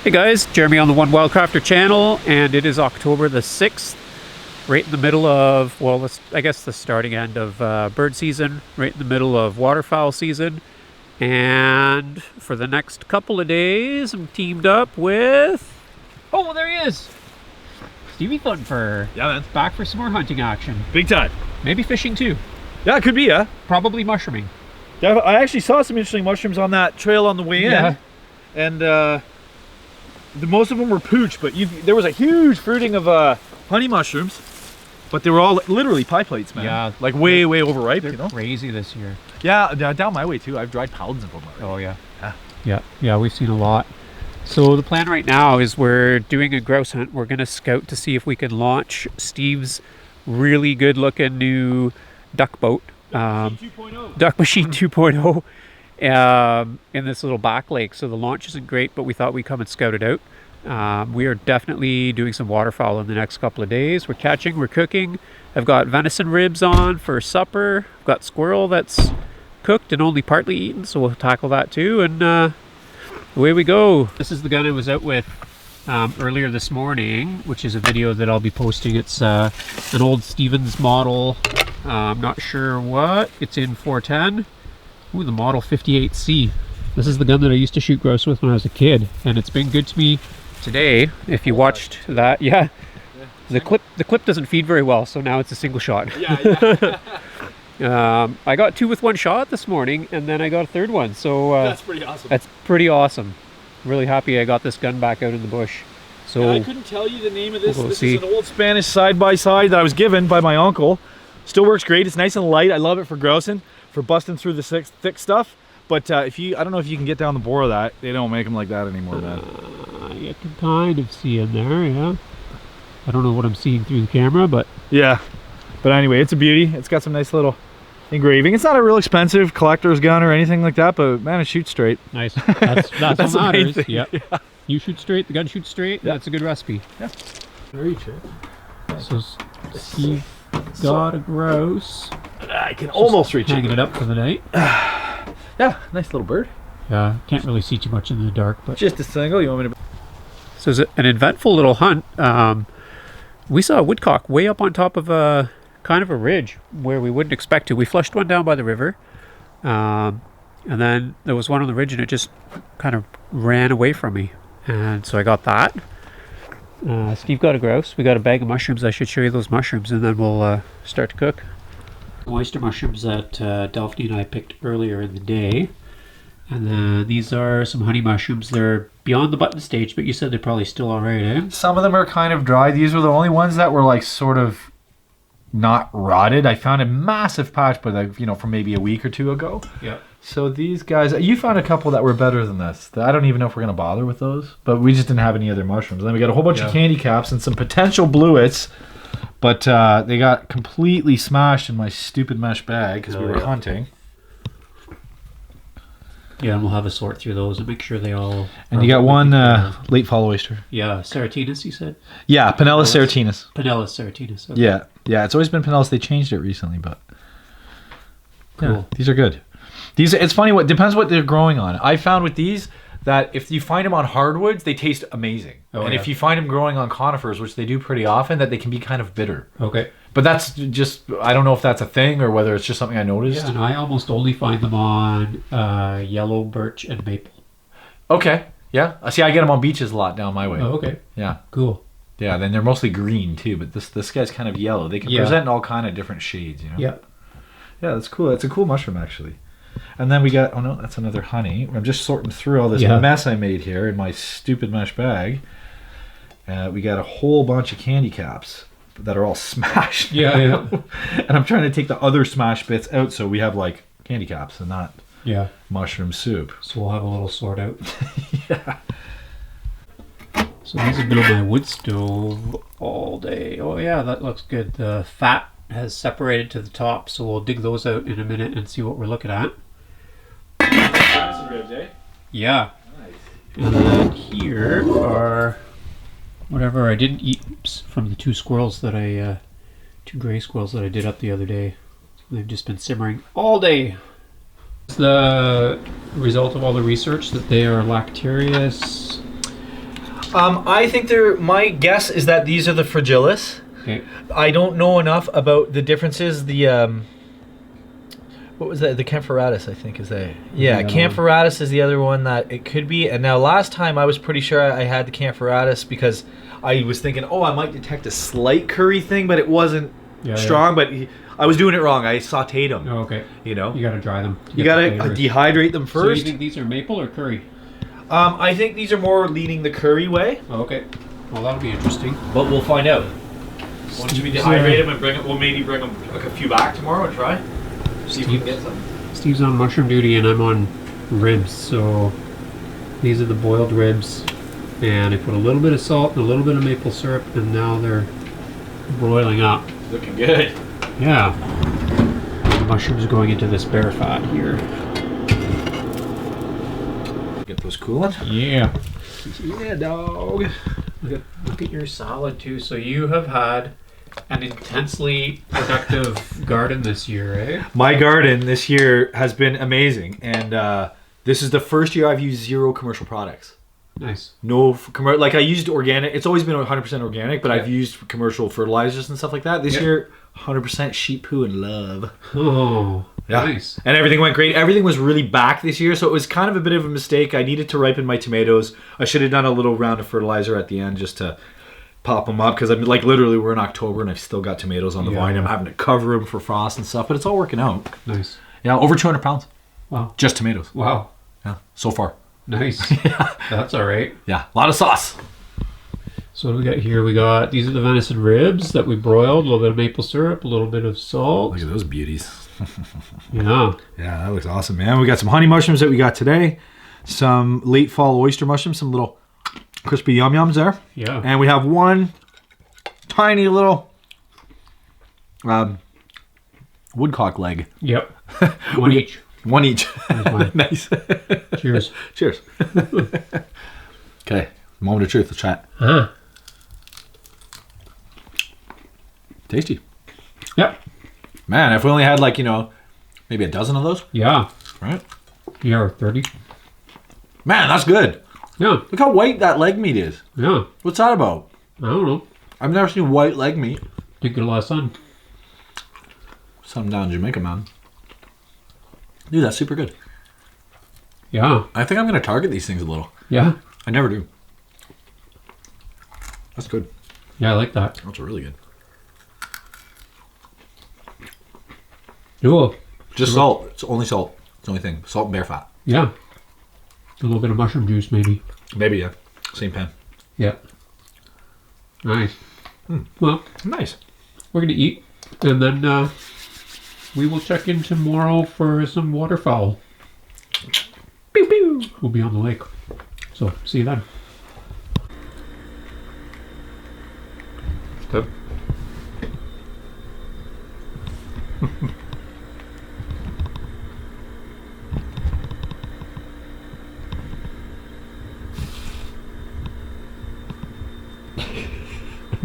Hey guys, Jeremy on the One Wildcrafter channel, and it is October the 6th, right in the middle of, well, I guess the starting end of bird season, right in the middle of waterfowl season. And for the next couple of days, I'm teamed up with, oh, well, there he is, Stevie Funfur. Yeah, man. Back for some more hunting action. Big time. Maybe fishing too. Yeah, it could be, yeah. Probably mushrooming. Yeah, I actually saw some interesting mushrooms on that trail on the way in. Yeah. And most of them were pooch, but there was a huge fruiting of honey mushrooms, but they were all literally pie plates, man. Yeah. Like way overripe, They're you know? crazy this year. Yeah, down my way too. I've dried pounds of them already. Oh yeah. Yeah. Yeah, we've seen a lot. So the plan right now is we're doing a grouse hunt. We're going to scout to see if we can launch Steve's really good looking new duck boat. Duck Machine 2.0 in this little back lake. So the launch isn't great, but we thought we'd come and scout it out. We are definitely doing some waterfowl in the next couple of days. We're catching, we're cooking. I've got venison ribs on for supper. I've got squirrel that's cooked and only partly eaten, so we'll tackle that too. And away we go. This is the gun I was out with earlier this morning, which is a video that I'll be posting. It's an old Stevens model. I'm not sure what. It's in 410. Ooh, the model 58C. This is the gun that I used to shoot grouse with when I was a kid, and it's been good to me today. If you watched that, yeah. The clip doesn't feed very well, so now it's a single shot. Yeah. I got 2 with 1 shot this morning, and then I got a third one. So That's pretty awesome. That's pretty awesome. Really happy I got this gun back out in the bush. So yeah, I couldn't tell you the name of this. We'll this see. is an old Spanish side-by-side that I was given by my uncle. Still works great. It's nice and light. I love it for grousing, for busting through the thick stuff. But I don't know if you can get down the bore of that. They don't make them like that anymore, man. You can kind of see in there, yeah. I don't know what I'm seeing through the camera, but Yeah. But anyway, it's a beauty. It's got some nice little engraving. It's not a real expensive collector's gun or anything like that, but man, it shoots straight. nice. That's That's what the main matters. thing. Yep. Yeah. You shoot straight, the gun shoots straight. Yeah. That's a good recipe. Yeah. Very true. So Steve got a grouse. I can almost reach Hanging it. it up for the night. Yeah, nice little bird. Yeah, can't really see too much in the dark, but Just a single. You want me to? so it's an eventful little hunt. We saw a woodcock way up on top of a kind of a ridge where we wouldn't expect to. We flushed one down by the river, and then there was one on the ridge, and it just kind of ran away from me, and so I got that. Steve got a grouse. We got a bag of mushrooms. I should show you those mushrooms, and then we'll start to cook. Oyster mushrooms that Delphine and I picked earlier in the day. And then these are some honey mushrooms. They're beyond the button stage, but you said they're probably still all right, eh? Some of them are kind of dry. These were the only ones that were like sort of not rotted. I found a massive patch, but like, from maybe a week or 2 ago. Yeah. So these guys, you found a couple that were better than this. I don't even know if we're gonna bother with those, but we just didn't have any other mushrooms. Then we got a whole bunch of candy caps and some potential bluets, but they got completely smashed in my stupid mesh bag because we were hunting. Yeah, and we'll have a sort through those and make sure they all... And you got one late fall oyster. Yeah, Saratinus, you said? Yeah, Panellus Saratinus. Panellus Saratinus. Okay. Yeah. It's always been Panellus. They changed it recently, but Cool. yeah, these are good. It's funny. What depends what they're growing on. I found with these that if you find them on hardwoods, they taste amazing, and if you find them growing on conifers, which they do pretty often, that they can be kind of bitter. Okay. But that's just, I don't know if that's a thing or whether it's just something I noticed. Yeah, and I almost only find them on yellow birch and maple. Okay. Yeah. See, I get them on beaches a lot down my way. Oh, okay. Yeah. Cool. Yeah. Then they're mostly green too, but this guy's kind of yellow. They can present in all kind of different shades. Yeah. Yeah, that's cool. That's a cool mushroom actually. And then we got, oh no, that's another honey. I'm just sorting through all this mess I made here in my stupid mesh bag. We got a whole bunch of candy caps that are all smashed. Yeah. And I'm trying to take the other smashed bits out so we have like candy caps and not mushroom soup. So we'll have a little sort out. Yeah. So these have been on my wood stove all day. Oh yeah, that looks good. The fat has separated to the top, so we'll dig those out in a minute and see what we're looking at. That's ribs, eh? Yeah. Nice. And then here are whatever I didn't eat from the 2 squirrels that 2 gray squirrels that I did up the other day. They've just been simmering all day. It's the result of all the research that they are Lactarius. I think my guess is that these are the fragilis. Okay. I don't know enough about the differences. The what was that? The Campharatus, I think, is that. Yeah, Campharatus is the other one that it could be. And now last time I was pretty sure I had the Campharatus because I was thinking, oh, I might detect a slight curry thing, but it wasn't strong. But I was doing it wrong. I sauteed them. Oh, okay. You know? You got to dry them. You got to dehydrate them first. So you think these are maple or curry? I think these are more leaning the curry way. Oh, okay. Well, that'll be interesting. But we'll find out. Once we dehydrate them and we'll maybe bring them like a few back tomorrow and try. See if we can get some. Steve's on mushroom duty and I'm on ribs, so these are the boiled ribs. And I put a little bit of salt and a little bit of maple syrup, and now they're broiling up. Looking good. Yeah. The mushrooms going into this bear fat here. Get those cooling. Yeah. Yeah, dog. Look at your salad too. So you have had an intensely productive garden this year, eh? My garden this year has been amazing, and this is the first year I've used 0 commercial products. Nice. No commercial. Like I used organic. It's always been 100% organic, but I've used commercial fertilizers and stuff like that. This year, 100% sheep poo and love. Oh, yeah. Nice. And everything went great. Everything was really back this year, so it was kind of a bit of a mistake. I needed to ripen my tomatoes. I should have done a little round of fertilizer at the end just to pop them up, because I'm like literally we're in October and I've still got tomatoes on the vine. I'm having to cover them for frost and stuff, but it's all working out. Nice. Yeah, over 200 pounds. Wow. Just tomatoes. Wow. Yeah, so far. Nice. Yeah. That's all right. Yeah, a lot of sauce. So what do we got here? We got, these are the venison ribs that we broiled, a little bit of maple syrup, a little bit of salt. Look at those beauties. Yeah. Yeah, that looks awesome, man. We got some honey mushrooms that we got today. Some late fall oyster mushrooms, some little crispy yum-yums there. Yeah. And we have one tiny little woodcock leg. Yep. One each. One each. Nice. Cheers. Cheers. Okay, moment of truth. Let's try it. Huh. Tasty. Yep. Man, if we only had like, maybe a dozen of those. Yeah. Right? Yeah, or 30. Man, that's good. Yeah. Look how white that leg meat is. Yeah. What's that about? I don't know. I've never seen white leg meat. Didn't get a lot of sun. Something down in Jamaica, man. Dude, that's super good. Yeah. I think I'm going to target these things a little. Yeah. I never do. That's good. Yeah, I like that. That's really good. Cool. Just salt. It's only salt. It's the only thing. Salt and bear fat. Yeah. A little bit of mushroom juice, maybe. Maybe, yeah. Same pan. Yeah. Nice. Well, nice. We're going to eat, and then we will check in tomorrow for some waterfowl. Pew, pew. We'll be on the lake. So, see you then. Stop.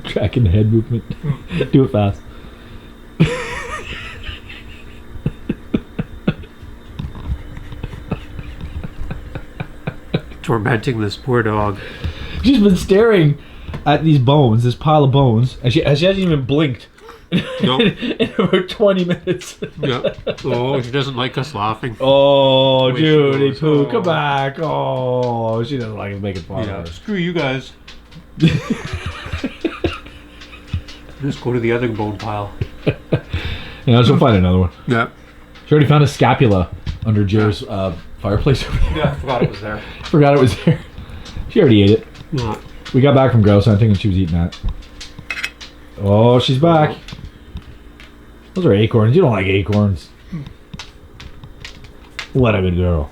Tracking the head movement. Do it fast. Tormenting this poor dog. She's been staring at these bones, this pile of bones, and she hasn't even blinked. Nope. In about 20 minutes. Yeah. Oh, she doesn't like us laughing. Oh, Wait, Judy goes, Poo, oh. come back. Oh, she doesn't like us making fun of her. Screw you guys. Just go to the other bone pile. Yeah, she'll find another one. Yeah. She already found a scapula under Jer's fireplace over there. Yeah, I forgot it was there. Forgot it was there. She already ate it. Yeah. We got back from grouse hunting and she was eating that. Oh, she's back. Those are acorns. You don't like acorns. What a good girl.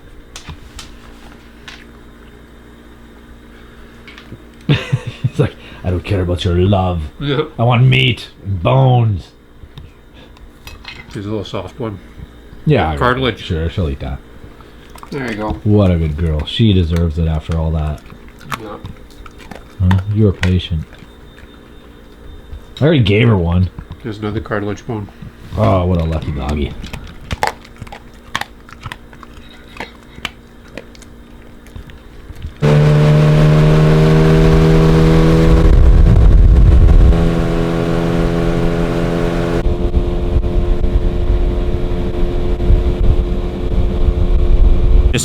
It's like, I don't care about your love. Yeah. I want meat and bones. She's a little soft one. Yeah. Cartilage. Sure, she'll eat that. There you go. What a good girl. She deserves it after all that. Yeah. Huh? You were patient. I already gave her one. There's another cartilage bone. Oh, what a lucky doggy.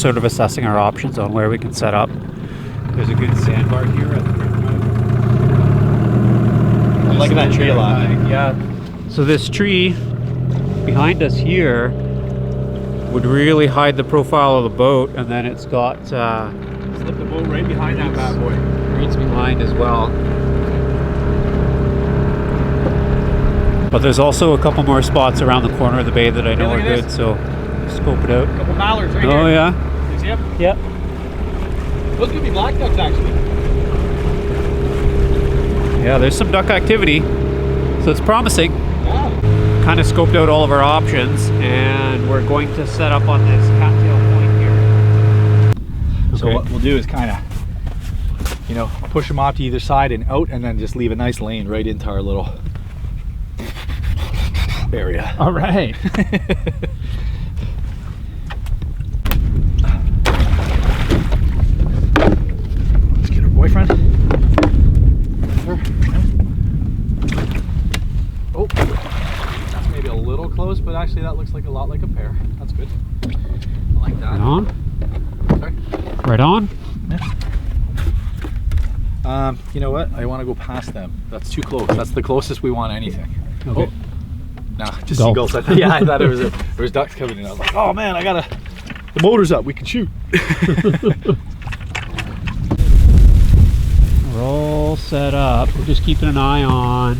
sort of assessing our options on where we can set up. There's a good sandbar here at the I'm liking that tree a lot. Yeah. So this tree behind us here would really hide the profile of the boat, and then it's got Slip the boat right behind that bad boy. reeds behind as well. But there's also a couple more spots around the corner of the bay that I know are good, so scope it out. Couple mallards right here. Oh yeah. You see them? Yep. Those could be black ducks actually. Yeah, there's some duck activity, so it's promising. Yeah. Kind of scoped out all of our options, and we're going to set up on this cattail point here. So what we'll do is kind of, you know, push them off to either side and out, and then just leave a nice lane right into our little area. All right. Let's get our boyfriend. Oh, that's maybe a little close, but actually that looks like a lot like a pair. That's good. I like that. Right on. Sorry. Right on. You know what? I want to go past them. That's too close. That's the closest we want anything. Okay. Oh. Nah, just Go. seagulls. Yeah, I thought there was ducks coming in. I was like, oh man, the motor's up. We can shoot. We're all set up. We're just keeping an eye on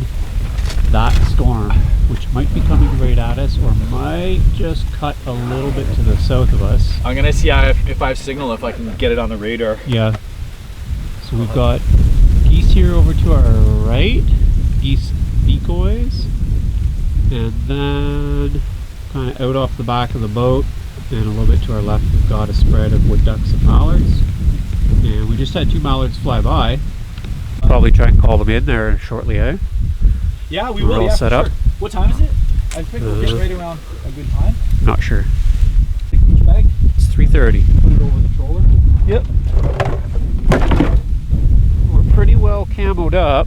that storm, which might be coming right at us, or might just cut a little bit to the south of us. I'm gonna see if I have signal, if I can get it on the radar. Yeah. So we've got geese here over to our right, geese decoys, and then kind of out off the back of the boat and a little bit to our left we've got a spread of wood ducks and mallards, and we just had 2 mallards fly by. Probably try and call them in there shortly, eh? Yeah, we We're will. all Yeah, set for up. sure. What time is it? I think we'll get right around a good time. Not sure. Take each bag, It's 3:30. put it over the troller. Yep. We're pretty well camoed up.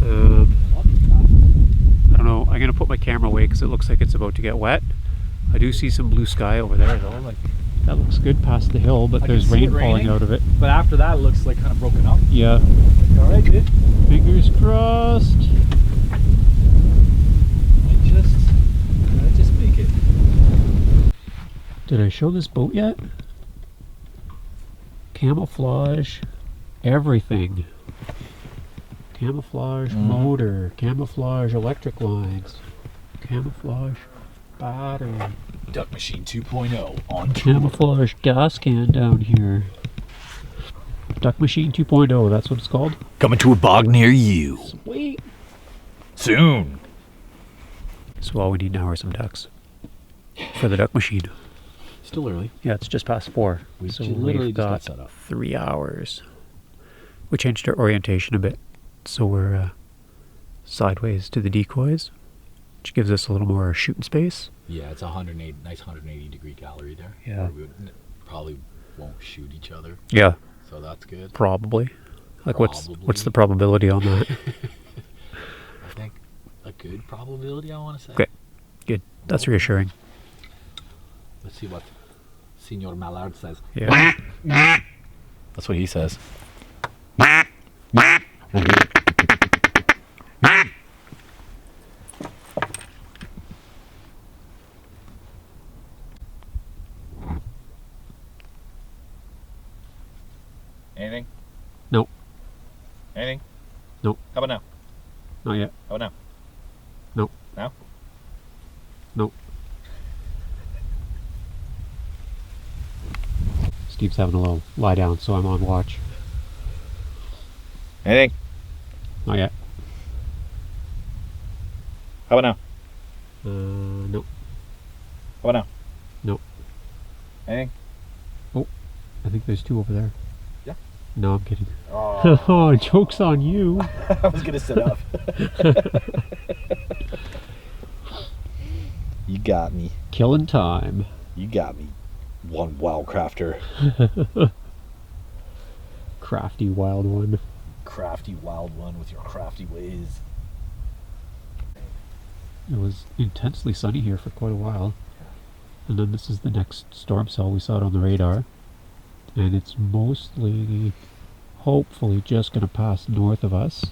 I don't know. I'm gonna put my camera away because it looks like it's about to get wet. I do see some blue sky over there though. Like that looks good past the hill, but I there's can see rain it falling raining. out of it. But after that, it looks like kind of broken up. Yeah. All right, good. Fingers crossed. Might just make it. Did I show this boat yet? Camouflage, everything. Camouflage motor, camouflage electric lines, camouflage battery, Duck Machine 2.0 on camouflage gas can down here. Duck Machine 2.0, that's what it's called. coming to a bog near you Sweet. soon. So all we need now are some ducks for the duck machine. Still early. Yeah, it's just past 4. We So literally we've just got got set up. 3 hours. We changed our orientation a bit, so we're sideways to the decoys, which gives us a little more shooting space. Yeah, it's nice 180 degree gallery there. Yeah. We probably won't shoot each other, Yeah, so that's good. probably. Like what's Probably. the probability on that? I think a good probability, I want to say. Okay. Good. That's reassuring. Let's see what Senor Mallard says. Yeah. That's what he says. Anything? Nope. Anything? Nope. How about now? Not yet. How about now? Nope. Now? Nope. Steve's having a little lie down, so I'm on watch. Anything? Not yet. How about now? Nope. How about now? Nope. Anything? I think there's 2 over there. Yeah? No, I'm kidding. Oh, Oh, joke's on you. I was gonna sit up. You got me. Killing time. You got me. One wild crafter. Crafty wild one. Crafty wild one with your crafty ways. It was intensely sunny here for quite a while. And then this is the next storm cell. We saw it on the radar. And it's mostly, hopefully, just going to pass north of us.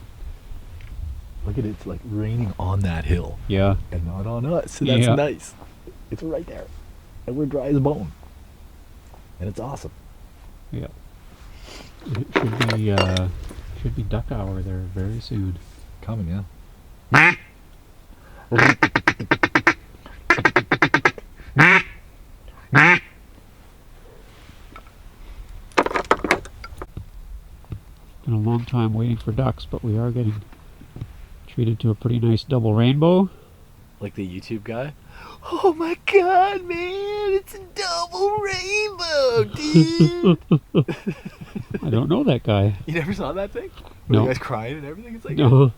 Look at it, it's like raining on that hill. Yeah. And not on us. So that's nice. It's right there. And we're dry as a bone. And it's awesome. Yeah. It should be duck hour there very soon. Coming, yeah. Been a long time waiting for ducks, but we are getting treated to a pretty nice double rainbow. Like the YouTube guy? Oh my god, man, it's a double rainbow, dude! I don't know that guy. You never saw that thing? No. The guy's crying and everything? It's like, No.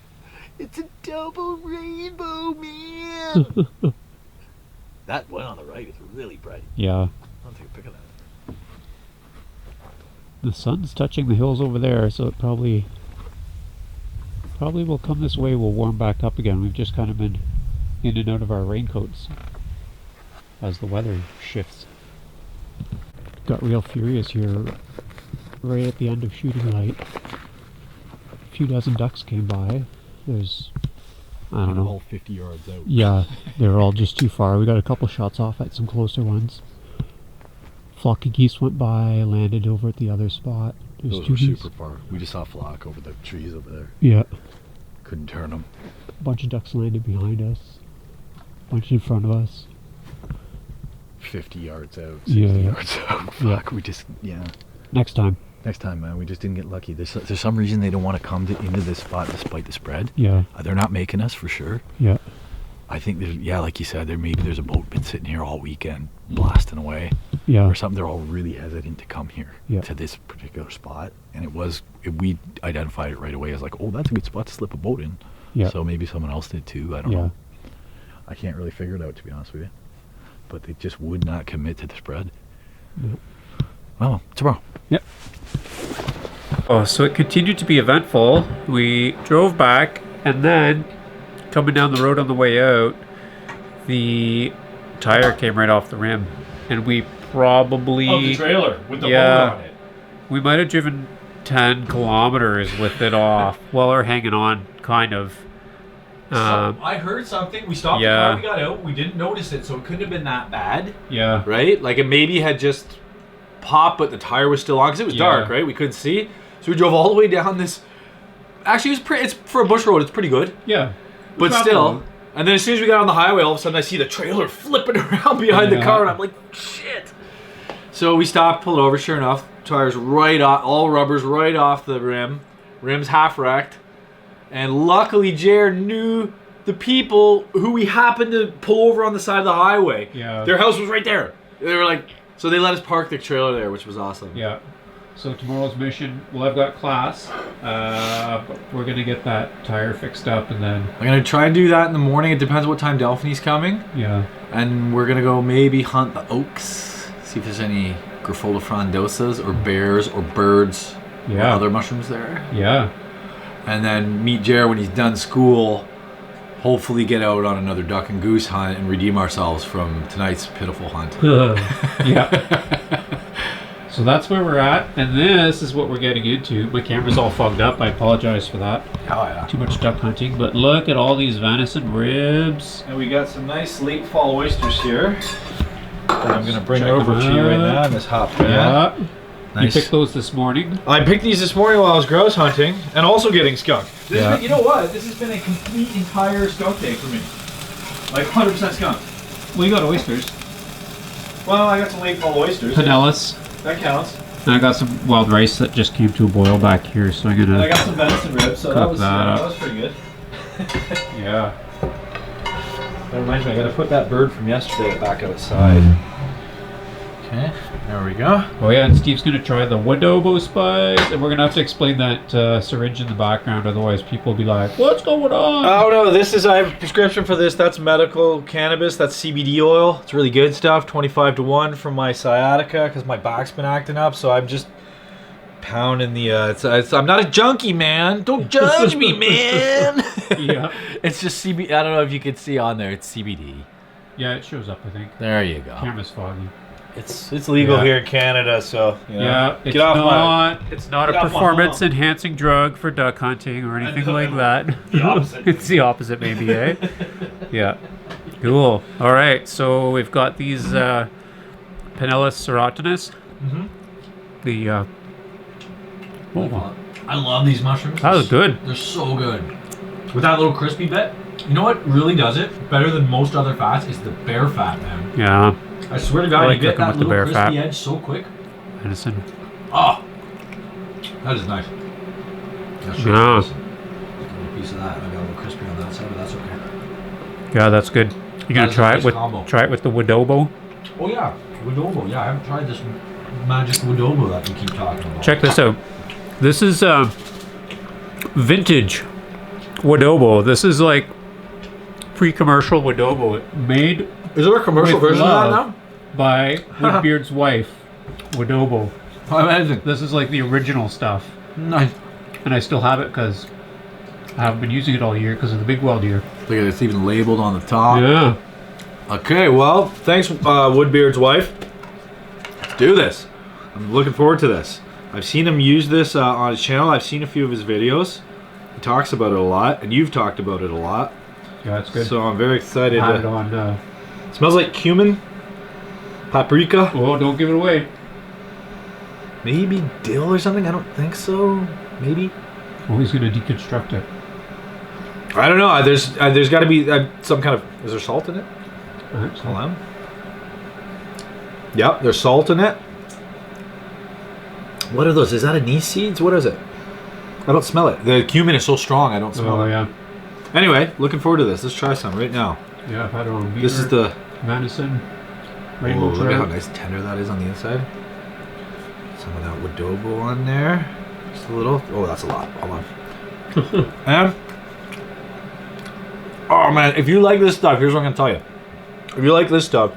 it's a double rainbow, man! That one on the right is really bright. Yeah. I'll take a pic of that. The sun's touching the hills over there, so it probably will come this way. We'll warm back up again. We've just kind of been in and out of our raincoats as the weather shifts. Got real furious here right at the end of shooting light. A few dozen ducks came by. There's, I don't know. All 50 yards out. Yeah, they were all just too far. We got a couple shots off at some closer ones. Flock of geese went by, landed over at the other spot. There's Those two were geese. super far. We just saw a flock over the trees over there. Yeah. Couldn't turn them. A bunch of ducks landed behind us. A bunch in front of us. 50 yards out, 60 Yeah. yards out. Yeah. Fuck, we just, Next time. Next time, man, we just didn't get lucky. There's some reason they don't want to come into this spot despite the spread. Yeah. They're not making us for sure. Yeah. I think there's, like you said, there's a boat been sitting here all weekend blasting away Yeah. or something. They're all really hesitant to come here Yeah. to this particular spot. And we identified it right away as like, oh, that's a good spot to slip a boat in. Yeah. So maybe someone else did too. I don't Yeah. know. I can't really figure it out, to be honest with you. But they just would not commit to the spread. Yep. Well, tomorrow. Yep. Oh, so it continued to be eventful. We drove back, and then coming down the road on the way out, the tire came right off the rim, and we probably trailer with the boat on it. We might have driven 10 kilometers with it off while we're hanging on, kind of. I heard something. We stopped the car, we got out, we didn't notice it, so it couldn't have been that bad. Yeah. Right? Like it maybe had just popped, but the tire was still on because it was dark, right? We couldn't see. So we drove all the way down this. Actually, it's for a bush road, it's pretty good. Yeah. But still. And then as soon as we got on the highway, all of a sudden I see the trailer flipping around behind the car, and I'm like, shit. So we stopped, pulled over. Sure enough, tires right off, all rubbers right off the rim. Rim's half wrecked. And luckily, Jared knew the people who we happened to pull over on the side of the highway. Yeah. Their house was right there. They were like, so they let us park the trailer there, which was awesome. Yeah. So tomorrow's mission, well, I've got class, but we're going to get that tire fixed up, and then... I'm going to try and do that in the morning. It depends what time Delphine's coming. Yeah. And we're going to go maybe hunt the oaks, see if there's any Graphola frondosas or bears or birds or other mushrooms there. Yeah. And then meet Jared when he's done school. Hopefully get out on another duck and goose hunt and redeem ourselves from tonight's pitiful hunt. Yeah. So that's where we're at, and this is what we're getting into. My camera's all fogged up. I apologize for that. Oh yeah. Too much duck hunting, but look at all these venison ribs. And we got some nice late fall oysters here that I'm going to bring Check over them to you right out. now in this hot pan. Yeah. Nice. You picked those this morning. I picked these this morning while I was grouse hunting and also getting skunked. This Yeah. has been, you know what? This has been a complete entire skunk day for me. Like 100% skunk. Well, you got oysters. Well, I got some late fall oysters. Panellus. That counts. And I got some wild rice that just came to a boil back here, so I'm And I gonna... got some venison ribs, so Cook that up. that was pretty good. Yeah. That reminds me, I gotta put that bird from yesterday back outside. Okay, there we go. Oh yeah, and Steve's gonna try the wood oboe spice, and we're gonna have to explain that syringe in the background, otherwise people will be like, "What's going on?" Oh no, I have a prescription for this. That's medical cannabis. That's CBD oil. It's really good stuff. 25-1 from my sciatica because my back's been acting up. So I'm just pounding the. I'm not a junkie, man. Don't judge me, man. Yeah. It's just CBD. I don't know if you can see on there. It's CBD. Yeah, it shows up, I think. There you go. Camera's foggy. It's legal here in Canada, so you know, Yeah, it's not a performance enhancing drug for duck hunting or anything like that. The opposite. It's the opposite, maybe, eh? Yeah. Cool. All right, so we've got these Panellus serotinus. Mm-hmm. The I love these mushrooms. that was good. They're so good. With that little crispy bit, you know what really does it better than most other fats is the bear fat, man. Yeah. I swear to God, I like you get cooking that with the little bear crispy fat. edge so quick. Venison. Oh, that is nice. Yeah. A piece of that. I got a little crispy on that side, but that's okay. Yeah, that's good. You gonna That is a try nice it with combo. the Wadobo? Oh yeah, Wadobo. Yeah, I haven't tried this magic Wadobo that you keep talking about. Check this out. This is vintage Wadobo. This is like pre-commercial Wadobo. Made Is there a commercial with version of that love now? by Woodbeard's wife, Wadobo. Amazing. This is like the original stuff, Nice. and I still have it because I haven't been using it all year because of the big well deer. Look at it, it's even labeled on the top. Yeah. Okay, well, thanks, Woodbeard's wife. Let's do this. I'm looking forward to this. I've seen him use this on his channel. I've seen a few of his videos. He talks about it a lot, and you've talked about it a lot. Yeah, it's good. So I'm very excited. Had it on. Smells like cumin, paprika, Oh, don't give it away. maybe dill or something. I don't think so. Maybe. Oh, he's gonna deconstruct it. I don't know. There's got to be some kind of. Is there salt in it? Alright, so Hold on. Yep, there's salt in it. What are those? Is that anise seeds? What is it? I don't smell it. The cumin is so strong, I don't smell Oh it. yeah. Anyway, looking forward to this. Let's try some right now. Yeah, I've had it on beaver, This is the. venison, Oh, rainbow look at how trout. nice and tender that is on the inside. Some of that Wadobo on there. Just a little. Oh, that's a lot. Hold on. And. Oh man, if you like this stuff, here's what I'm gonna tell you. If you like this stuff,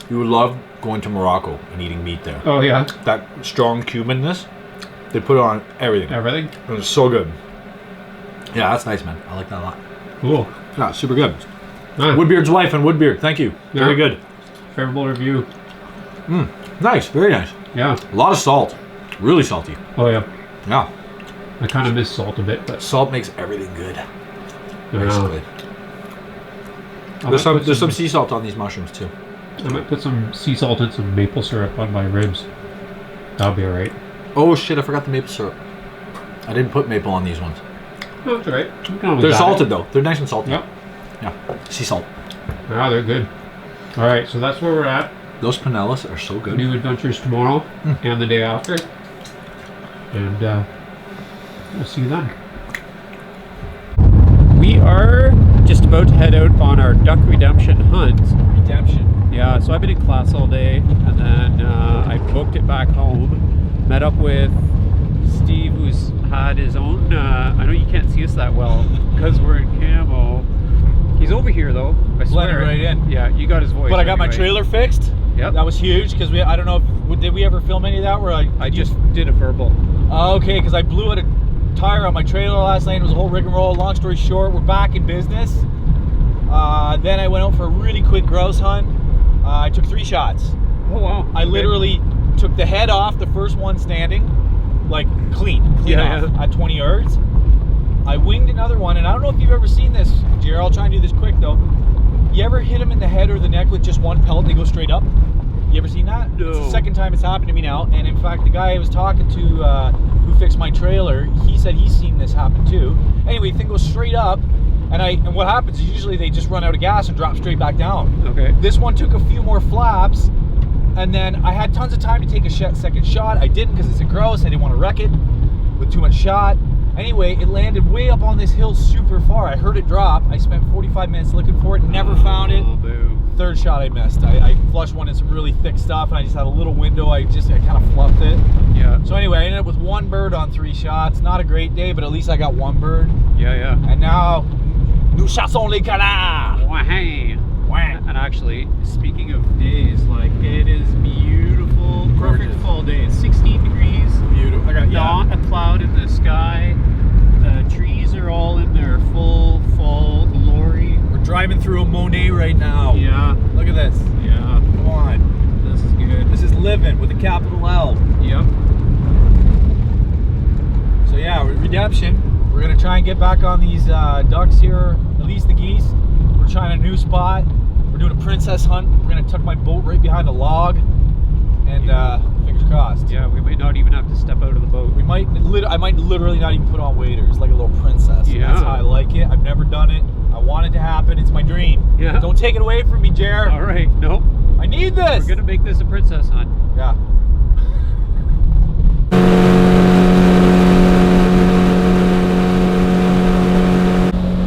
you would love going to Morocco and eating meat there. Oh yeah. That strong cuminness, they put it on everything. Everything. It was so good. Yeah, that's nice, man. I like that a lot. Cool. Yeah, super good. Nice. Woodbeard's wife and Woodbeard, thank you. Very Yeah. good. Favorable review. Nice, very nice. Yeah. A lot of salt. Really salty. Oh yeah. Yeah. I kind of miss salt a bit, but Salt makes everything good. yeah. Basically. I There's might put some sea salt on these mushrooms too. I might put some sea salt and some maple syrup on my ribs. That'll be alright. Oh shit, I forgot the maple syrup. I didn't put maple on these ones. Oh, that's alright. You can always They're add salted it. though. They're nice and salty. Yep. Yeah. Sea salt. Ah, they're good. Alright, so that's where we're at. Those Panellus are so good. New adventures tomorrow and the day after. And we'll see you then. We are just about to head out on our duck redemption hunt. Redemption. Yeah, so I've been in class all day, and then I booked it back home. Met up with Steve, who's had his own. I know you can't see us that well because we're in camo. He's over here though. I swear. Blended right in. Yeah, you got his voice. But I got my anyway. trailer fixed. Yep. That was huge because I don't know if did we ever film any of that where I just did a verbal. okay, because I blew out a tire on my trailer last night. It was a whole rigmarole. Long story short, we're back in business. Then I went out for a really quick grouse hunt. I took 3 shots. Oh wow. I literally took the head off the first one standing, like clean off at 20 yards. I winged another one, and I don't know if you've ever seen this, Jared. I'll try and do this quick though. You ever hit him in the head or the neck with just one pellet and they go straight up? You ever seen that? No. It's the second time it's happened to me now. And in fact, the guy I was talking to who fixed my trailer, he said he's seen this happen too. Anyway, the thing goes straight up, and what happens is usually they just run out of gas and drop straight back down. Okay. This one took a few more flaps, and then I had tons of time to take a second shot. I didn't because it's a grouse. I didn't want to wreck it with too much shot. Anyway, it landed way up on this hill super far. I heard it drop. I spent 45 minutes looking for it, never found it. Oh, boo. Third shot I missed. I flushed one in some really thick stuff, and I just had a little window. I kind of fluffed it. Yeah. So anyway, I ended up with 1 bird on 3 shots. Not a great day, but at least I got 1 bird. Yeah. And now, nous chassons les canards. Wah, hey. Wah. And actually, speaking of days, like it is beautiful, perfect Gorgeous. fall day. It's 16 degrees. Beautiful. Not a cloud in the sky. The trees are all in their full fall glory. We're driving through a Monet right now. Yeah. a capital L. Yep. So yeah, redemption. We're gonna try and get back on these ducks here, at least the geese. We're trying a new spot. We're doing a princess hunt. We're gonna tuck my boat right behind a log, and fingers crossed. Yeah, we might not even have to step out of the boat. We might. I might literally not even put on waders, like a little princess. Yeah. That's how I like it. I've never done it. I want it to happen. It's my dream. Yeah. Don't take it away from me, Jer. All right. Nope. I need this. We're gonna make this a princess hunt. Yeah.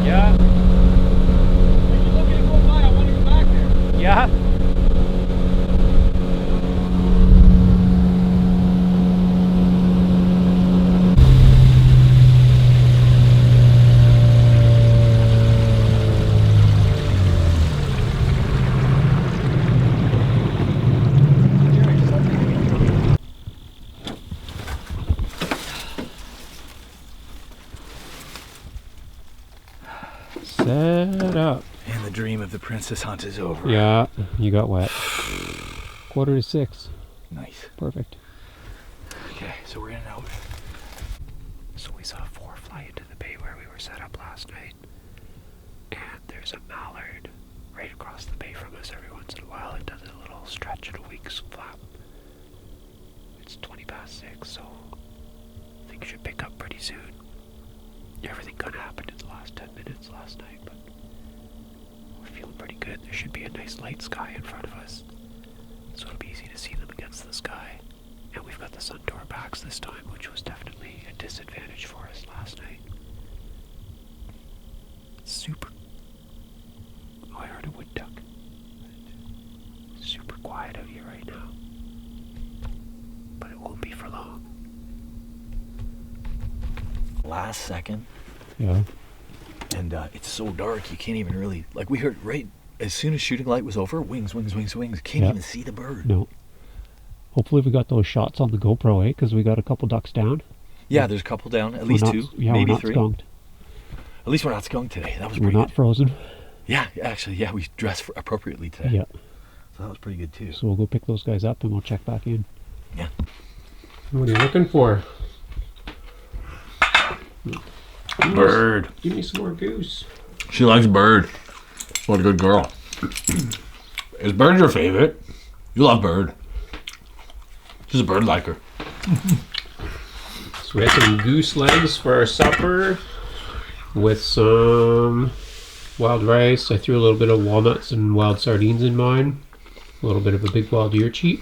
Yeah. You looking to go by? I want to go back there. Yeah. Set up. And the dream of the princess hunt is over. Yeah, you got wet. 5:45. Nice. Perfect. Okay, so we're in and out. So we saw 4 fly into the bay where we were set up last night. And there's a mallard right across the bay from us. Every once in a while it does a little stretch and a week's flap. It's 6:20, so things should pick up pretty soon. Everything kind of happened in the last 10 minutes last night, but we're feeling pretty good. There should be a nice light sky in front of us, so it'll be easy to see them against the sky. And we've got the sun to our backs this time, which was definitely a disadvantage for us last night. Super. Oh, I heard a wood duck. Super quiet out here right now, but it won't be for long. Last second. Yeah. And it's so dark, you can't even really, like we heard right as soon as shooting light was over, wings, wings, wings, wings. Can't Yeah. even see the bird. No. Hopefully we got those shots on the GoPro, eh? Because we got a couple ducks down. Yeah, there's a couple down, at least We're 2, not, yeah, maybe we're not 3. skunked. At least we're not skunked today. That was We're pretty not good. frozen. Yeah, actually, yeah, we dressed appropriately today. Yeah. So that was pretty good too. So we'll go pick those guys up and we'll check back in. Yeah. What are you looking for? Bird. Give me some more goose. She likes bird. What a good girl. Is bird your favorite? You love bird. She's a bird liker. So we had some goose legs for our supper with some wild rice. I threw a little bit of walnuts and wild sardines in mine. A little bit of a big wild ear cheek.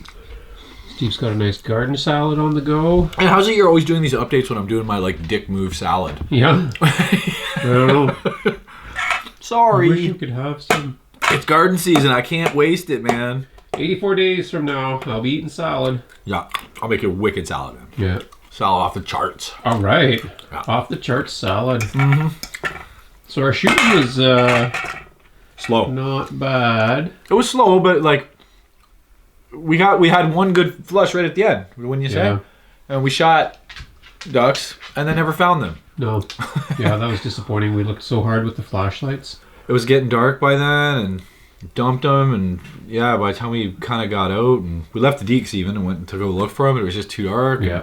Steve's got a nice garden salad on the go. And how's it you're always doing these updates when I'm doing my like dick move salad? Yeah. I don't know. Sorry. I wish you could have some. It's garden season. I can't waste it, man. 84 days from now, I'll be eating salad. Yeah, I'll make a wicked salad, man. Yeah. Salad off the charts. All right. Yeah. Off the charts salad. Mm-hmm. So our shooting was Slow. not bad. It was slow, but like we had one good flush right at the end, wouldn't you say? Yeah. And we shot ducks and then never found them. No. Yeah, that was disappointing. We looked so hard with the flashlights. It was getting dark by then, and dumped them, and yeah, by the time we kind of got out, and we left the deeks even and went to go look for them, it was just too dark. Yeah.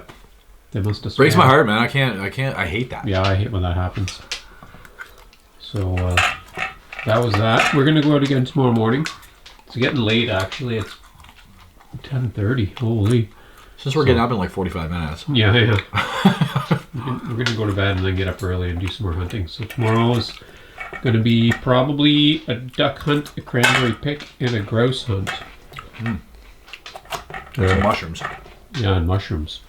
They must have Breaks swam. my heart, man. I hate that. Yeah, I hate when that happens. So that was that. We're gonna go out again tomorrow morning. It's getting late actually. It's 10:30. Holy. Since we're getting up in like 45 minutes. Yeah. We're gonna go to bed and then get up early and do some more hunting. So tomorrow is gonna be probably a duck hunt, a cranberry pick, and a grouse hunt. Some mushrooms. Yeah, and mushrooms.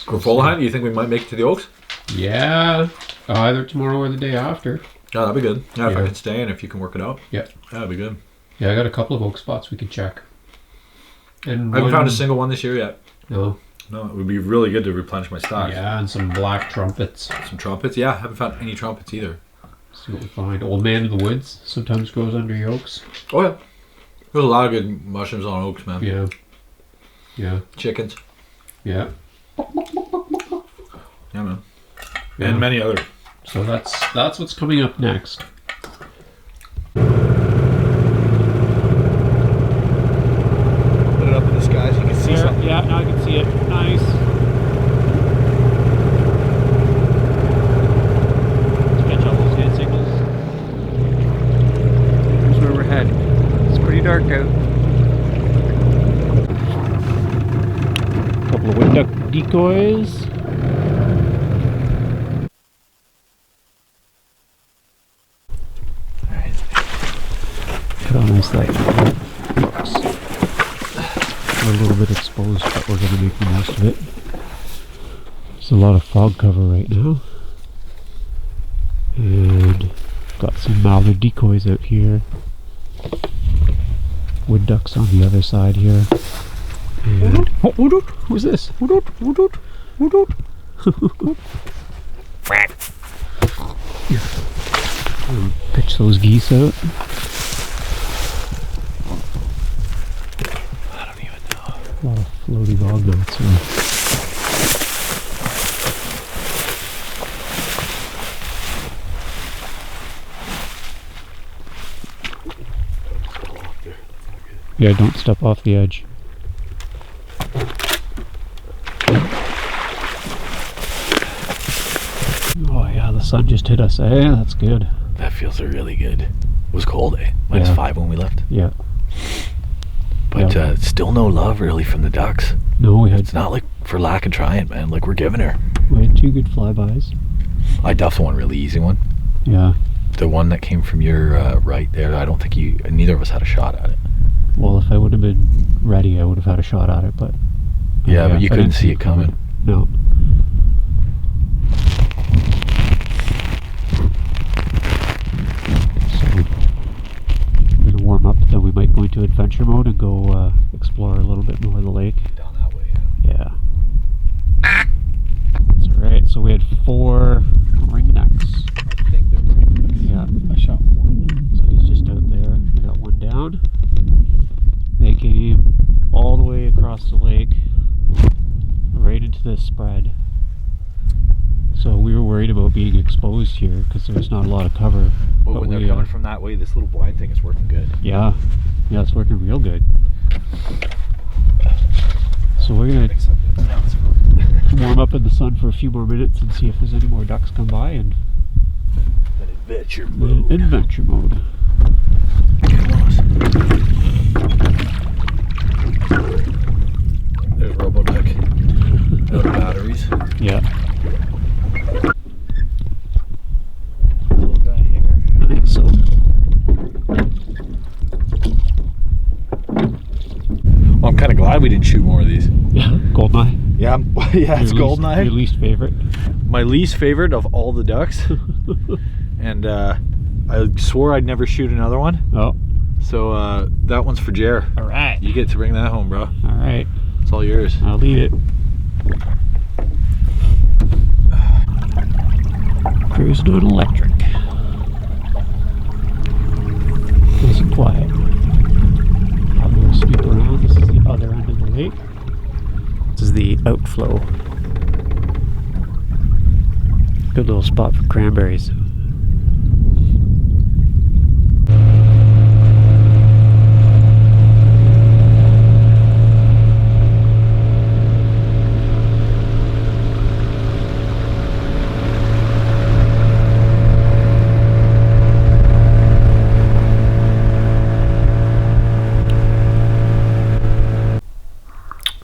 For full hunt, you think we might make it to the Oaks? Yeah, either tomorrow or the day after. Yeah, that'd be good. Yeah, if I Yeah. can stay and if you can work it out. Yeah. That'd be good. Yeah, I got a couple of oak spots we could check. And I haven't found a single one this year yet. No. No, it would be really good to replenish my stock. Yeah, and some black trumpets. Some trumpets. Yeah, I haven't found any trumpets either. See what we find. Old man of the woods sometimes grows under your oaks. Oh, yeah. There's a lot of good mushrooms on Oaks, man. Yeah. Yeah. Chickens. Yeah. Yeah, man. Yeah. And many other. So that's what's coming up next. Put it up in the sky so you can see something. Yeah, decoys. Put on this light. Oops. We're a little bit exposed, but we're going to make the most of it. There's a lot of fog cover right now. And got some mallard decoys out here. Wood ducks on the other side here. And who's this? Pitch those geese out. I don't even know. A lot of floaty bog nuts here. Yeah, don't step off the edge. Oh yeah, the sun just hit us. Hey, that's good. That feels really good. It was cold, eh? -5 when we left. Yeah. But still no love really from the ducks. No, we had. It's not like for lack of trying, man. Like we're giving her. We had 2 good flybys. I duffed one really easy one. Yeah. The one that came from your right there. I don't think neither of us had a shot at it. Well, if I would have been ready, I would have had a shot at it, but... Yeah, but you couldn't see it coming. No. So, we're going to warm up, then we might go into adventure mode and go explore a little bit more of the lake. Down that way, Yeah. That's alright, so we had 4 ringnecks. I think they're ringnecks. Yeah. I shot one. So he's just out there. We got one down. They came all the way across the lake, right into this spread. So we were worried about being exposed here because there's not a lot of cover. But when they're coming from that way, this little blind thing is working good. Yeah, it's working real good. So we're gonna warm up in the sun for a few more minutes and see if there's any more ducks come by and Adventure mode. Adventure mode. There's RoboDuck. No batteries. Yeah. Little guy here. I think so. Well, I'm kind of glad we didn't shoot more of these. Yeah. Goldeneye. Yeah, yeah, it's Your Goldeneye. least favorite. My least favorite of all the ducks. And I swore I'd never shoot another one. Oh. So that one's for Jer. All right. You get to bring that home, bro. All right. It's all yours. I'll eat it. Cruising on electric. Nice and quiet. I'll go sweep around. This is the other end of the lake. This is the outflow. Good little spot for cranberries.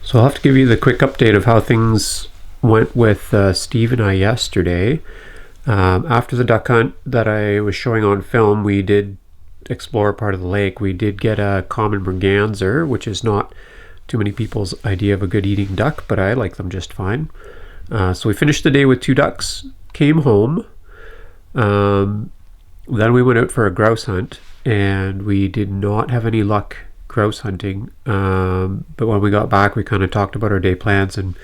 So I'll have to give you the quick update of how things went with Steve and I yesterday. After the duck hunt that I was showing on film, we did explore part of the lake. We did get a common merganser, which is not too many people's idea of a good eating duck, but I like them just fine. So we finished the day with 2 ducks, came home. Then we went out for a grouse hunt, and we did not have any luck grouse hunting. But when we got back, we kind of talked about our day plans, and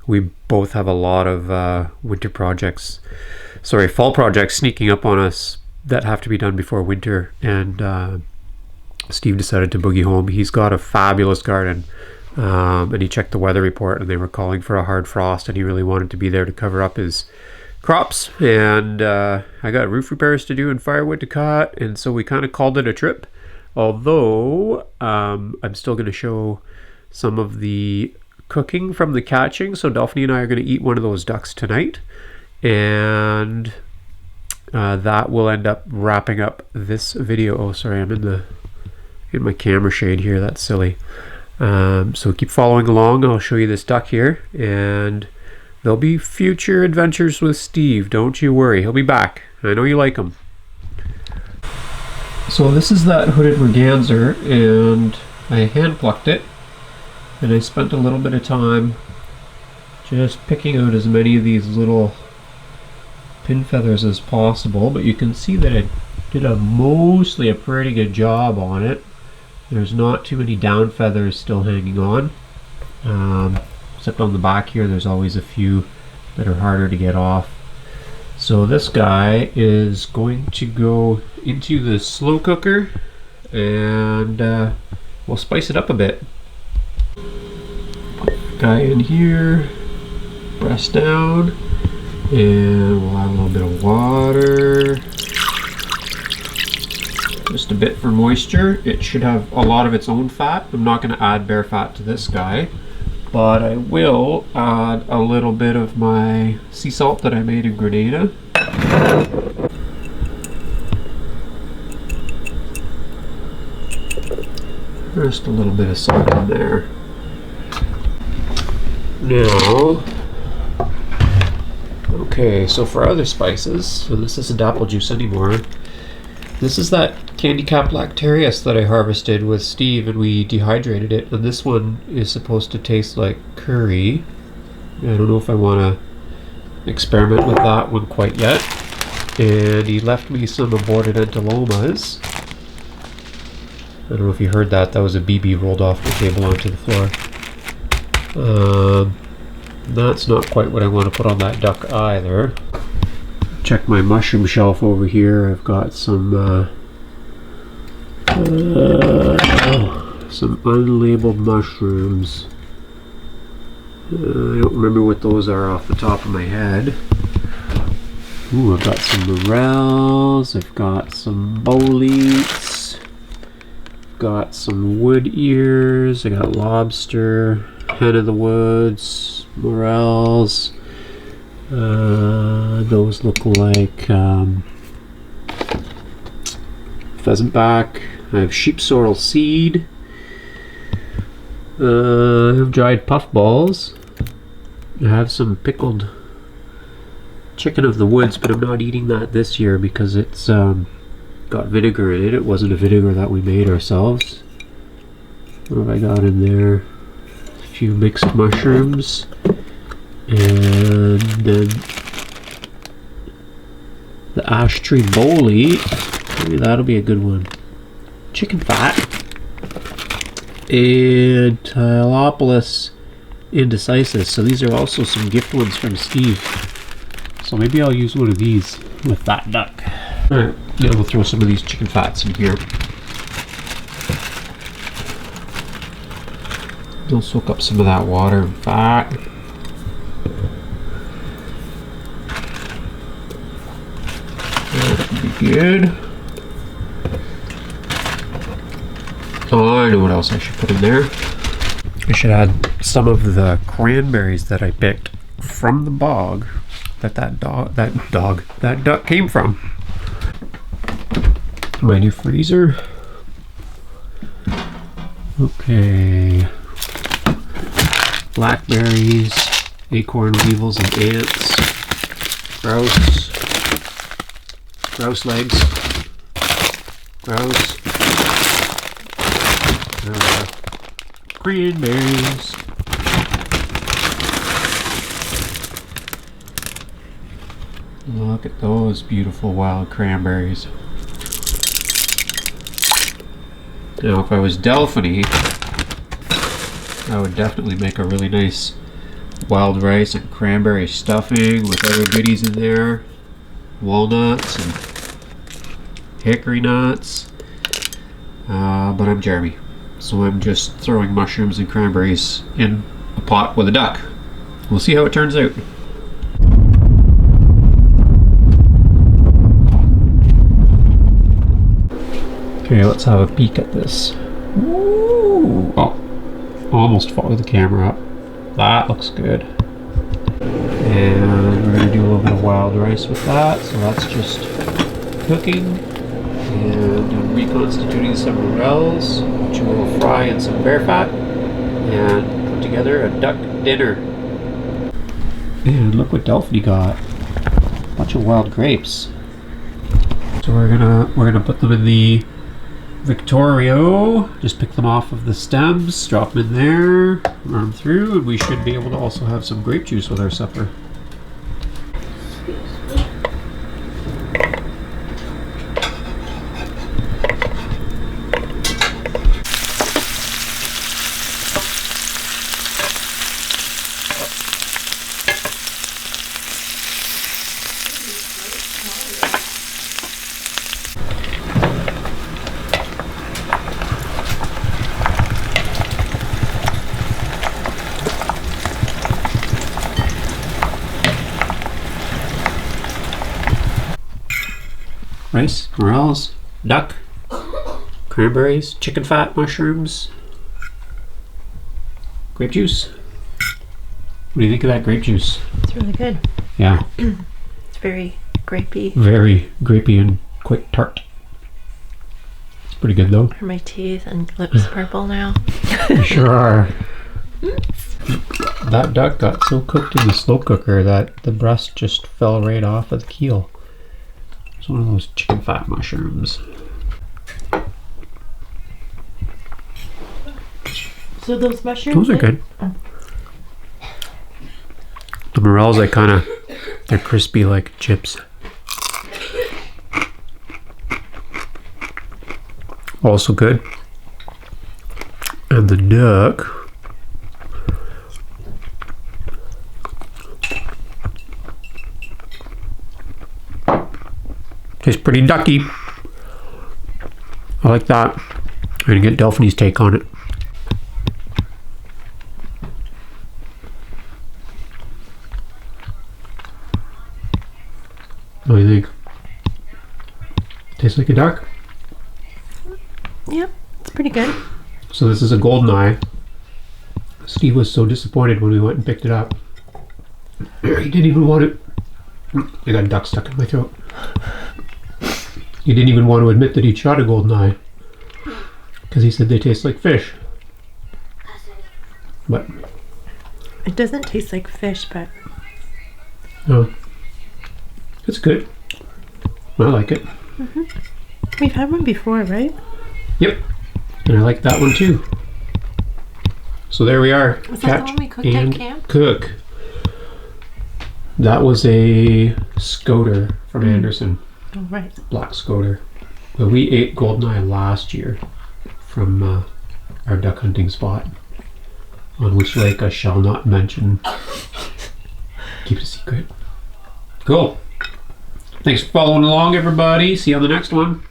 we both have a lot of fall projects sneaking up on us that have to be done before winter. And Steve decided to boogie home. He's got a fabulous garden, and he checked the weather report, and they were calling for a hard frost, and he really wanted to be there to cover up his crops. And I got roof repairs to do and firewood to cut, and so we kind of called it a trip. Although I'm still going to show some of the cooking from the catching. So Delphine and I are going to eat one of those ducks tonight, and that will end up wrapping up this video. Oh, sorry, I'm in my camera shade here. That's silly. So keep following along. I'll show you this duck here, and there'll be future adventures with Steve. Don't you worry, he'll be back. I know you like him. So this is that hooded merganser, and I hand plucked it, and I spent a little bit of time just picking out as many of these little pin feathers as possible, but you can see that I did mostly a pretty good job on it. There's not too many down feathers still hanging on, except on the back here there's always a few that are harder to get off. So this guy is going to go into the slow cooker, and we'll spice it up a bit. Put the guy in here, press down, and we'll add a little bit of water. Just a bit for moisture. It should have a lot of its own fat. I'm not going to add bear fat to this guy, but I will add a little bit of my sea salt that I made in Grenada. Just a little bit of salt in there. Now, okay, so for other spices, so this isn't apple juice anymore. This is that candy cap Lactarius that I harvested with Steve, and we dehydrated it, and this one is supposed to taste like curry. I don't know if I want to experiment with that one quite yet. And he left me some aborted entelomas. I don't know if you heard that. That was a BB rolled off the table onto the floor. That's not quite what I want to put on that duck either. Check my mushroom shelf over here. I've got some unlabeled mushrooms. I don't remember what those are off the top of my head. Ooh, I've got some morels. I've got some boletes. Got some wood ears. I got lobster, hen of the woods, morels. Those look like pheasant back. I have sheep sorrel seed. I have dried puffballs. I have some pickled chicken of the woods, but I'm not eating that this year because it's got vinegar in it. It wasn't a vinegar that we made ourselves. What have I got in there? A few mixed mushrooms. And then the ash tree bolete. Maybe that'll be a good one. Chicken fat. And Panellus indecisus. So these are also some gift ones from Steve. So maybe I'll use one of these with that duck. Alright, now we'll throw some of these chicken fats in here. They'll soak up some of that water and fat. That would be good. Oh, I know what else I should put in there. I should add some of the cranberries that I picked from the bog that duck came from. My new freezer. Okay. Blackberries, acorn weevils and ants, grouse legs, grouse, cranberries. Look at those beautiful wild cranberries. Now, if I was Delphine, I would definitely make a really nice wild rice and cranberry stuffing with other goodies in there. Walnuts and hickory nuts. But I'm Jeremy, so I'm just throwing mushrooms and cranberries in a pot with a duck. We'll see how it turns out. Okay, let's have a peek at this. Ooh. Oh, almost followed the camera up. That looks good. And we're going to do a little bit of wild rice with that. So that's just cooking. And I'm reconstituting some morels, which we'll fry in some bear fat. and put together a duck dinner. And look what Delphine got. A bunch of wild grapes. So we're gonna put them in the Victorio. Just pick them off of the stems, drop them in there, run them through, and we should be able to also have some grape juice with our supper. Rice, morels, duck, cranberries, chicken fat, mushrooms, grape juice. What do you think of that grape juice? It's really good. Yeah. It's very grapey. Very grapey and quite tart. It's pretty good though. Are my teeth and lips purple now? You sure are. That duck got so cooked in the slow cooker that the breast just fell right off of the keel. It's one of those chicken fat mushrooms. So those mushrooms? Those are good. The morels, they're crispy like chips. Also good. And the duck. Tastes pretty ducky. I like that. I'm gonna get Delphine's take on it. What do you think? Tastes like a duck? Yep, it's pretty good. So this is a golden eye. Steve was so disappointed when we went and picked it up. He didn't even want it. I got a duck stuck in my throat. He didn't even want to admit that he'd shot a golden eye because he said they taste like fish. But It doesn't taste like fish, but no, it's good. I like it. we've had one before, right? Yep, and I like that one too. So there we are. Was that the one we cooked at camp? Cook. That was a scoter from Anderson. Oh, right. Black scoter. But we ate goldeneye last year from our duck hunting spot, on which lake I shall not mention. Keep it a secret. Cool. Thanks for following along, everybody. See you on the next one.